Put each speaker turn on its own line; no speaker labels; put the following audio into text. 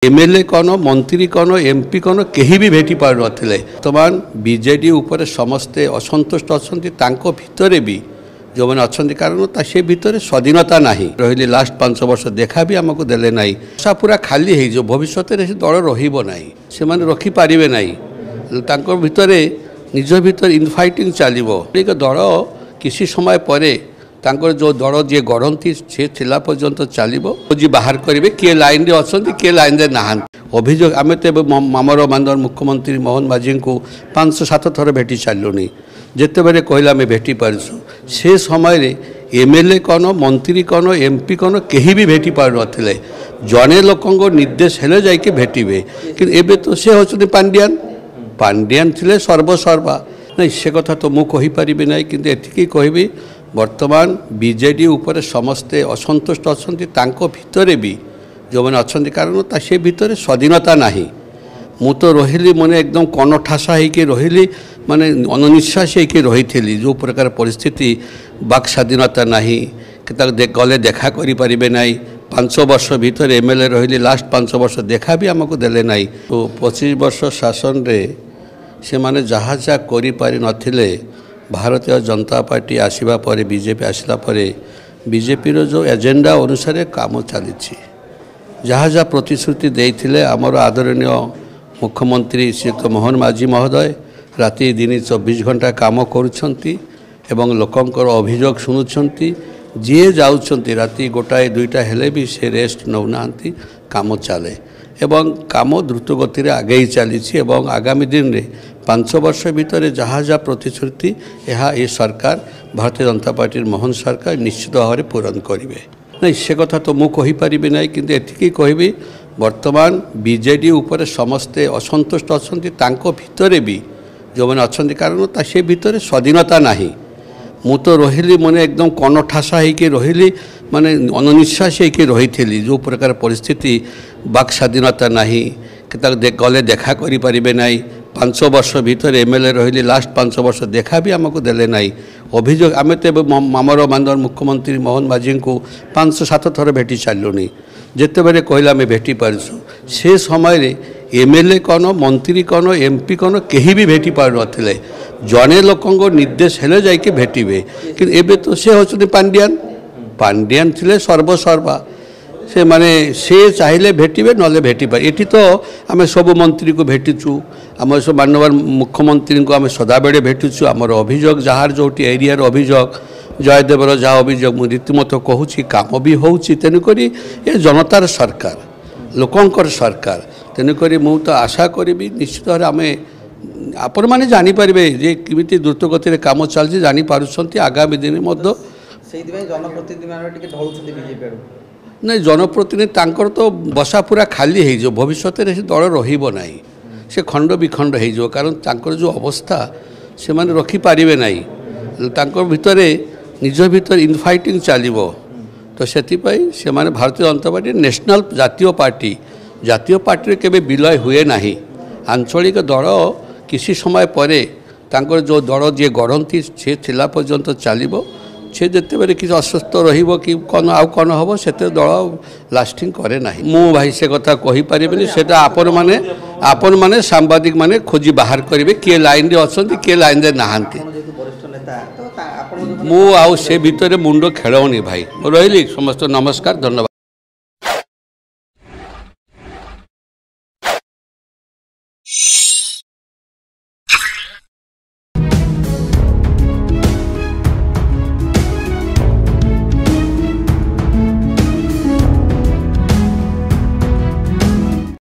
MLA कौन मंत्री कौन एमपी कौन कहीं भी भेटी पार नथिले वर्तमान बीजेडी उपर समस्ते असंतुष्ट अच्छा भितर भी जो मैंने अच्छा कारण से भितर स्वाधीनता नहीं रही लास्ट 5 वर्ष देखा भी आमको देले ना आशा पूरा खाली हो भविष्य से दल रही से रखिपारे ना भितर निज भीतर इनफाइटिंग चलो दल किसी समय पर जो दल जी गढ़ती सी थिला पर्यंत चलो जी बाहर करेंगे किए लाइन रे अच्छा किए लाइन रे ना अभियोग आम तो मामर मानर मुख्यमंत्री मोहन माझी को 5-7 थर भेटी सारूनी जिते बड़े कहले आम भेटी पार्सु से समय एमएलए कौन मंत्री कौन एमपी कौन कहीं भी भेटी पार नथिले जड़े लोक निर्देश हेले जाइए भेटे कि एबे तो से होचुनी पांडियान पांडियान थिले सर्वसर्वा नहीं से कथा तो मु कहि परिबे नहीं किंतु एतिकी कहबी वर्तमान बीजेडी उपर समस्ते असंतुष्ट अच्छा भितर भी जो मैंने अच्छा कारण से भितर स्वाधीनता नहीं मु तो रही मैंने एकदम कनठासा होकर रही माने अनिश्वास होकर रही थी जो प्रकार परिस्थिति बाक स्वाधीनता नहीं गले देखा करें ना 5 वर्ष भीतर एमएलए रही लास्ट 5 वर्ष देखा भी आमको देले ना तो 25 वर्ष शासन रे से माने जहाँ जहाँ करें नथिले भारतीय जनता पार्टी आसवा पर बीजेपी आसला पर बीजेपी रो जो एजेंडा अनुसार काम चली जहाँ जहाँ प्रतिश्रुति देते आमर आदरणीय मुख्यमंत्री श्रीयुक्त मोहन माझी महोदय राति दिन 24 घंटा काम करुछंती एवं लोकंकर अभियोग शुणुंट जी जाऊँच राति 1-2 हेले भी से रेस्ट नौना काम चले एवं काम द्रुत गति आगे चली आगामी दिन में 5 वर्ष भितर जहाँ जहाँ प्रतिश्रुति यह सरकार भारतीय जनता पार्टी मोहन सरकार निश्चित भाव में पूरण करेंगे नहीं से कथा तो मु कहि परिबे नहीं किंतु एतिकी कहबी वर्तमान बीजेडी उपर समस्ते असंतुष्ट अच्छा भितर भी जो मैंने अच्छा कारण से भितर स्वाधीनता नहीं मु तो रही मैंने एकदम कनठासा होकर रही माने अनिश्वास होकर रही थी जो प्रकार परिस्थिति बाक स्वाधीनता नहीं गले देखा करें ना 5 वर्ष भीतर एमएलए रही लास्ट 5 वर्ष देखा भी आमको देले ना अभियोग आम तो मामर मानर मुख्यमंत्री मोहन माझी को 5-7 थर भेटी सारूनी जिते बड़े कहले आम भेटी पार्सु से समय एमएलए कौन मंत्री कौन एमपी कौन कहीं भी भेटी पार नथिले जड़े लोक निर्देश हेले जाइए भेटे कि एबे तो से होचुनी पांडियान पांडियान थिले सर्वसर्वा से माने से चाहिए भेटे ना भेटी पारे ये तो आम सब मंत्री को भेटीचु आम सब मानवर मुख्यमंत्री को आम सदाबे भेटुचु आमर अभियोग जार जो एरियार अभियोग जयदेवर जहाँ अभियोग मुझे रीतिमत कहूँ काम भी हो तेणुक ये जनतार सरकार लोकंकर सरकार तेणुक मु तो आशा करी निश्चित भाव आम आपण मैंने जानीपारे जे किमी द्रुत गति काम चलती जानीपार्टी आगामी दिन नहीं जनप्रतिनिधि तो बसा पूरा खाली हो भविष्य से दल रही से खंड विखंड हो कारण जो अवस्था से माने रखिपारे ना भितर निज भीतर इनफाइटिंग चलो तो से माने भारतीय जनता पार्टी नेशनल जातीय पार्टी केबे विलय हुए ना आंचलिक दल किसी समय पर जो दल जी गढ़ती सी थिला पर्यंत चलो से जिते बड़े किसी अस्वस्थ कि कौन आउ कौन हम से दल लास्टिंग करे ना मु भाई से कथा कही पारे से आपण मैंने सांबादिक मैंने खोजी बाहर करेंगे किए लाइन रे अच्छा किए लाइन रे ना मु आउ से भितर मुंड खेलनी भाई रही समस्त नमस्कार धन्यवाद।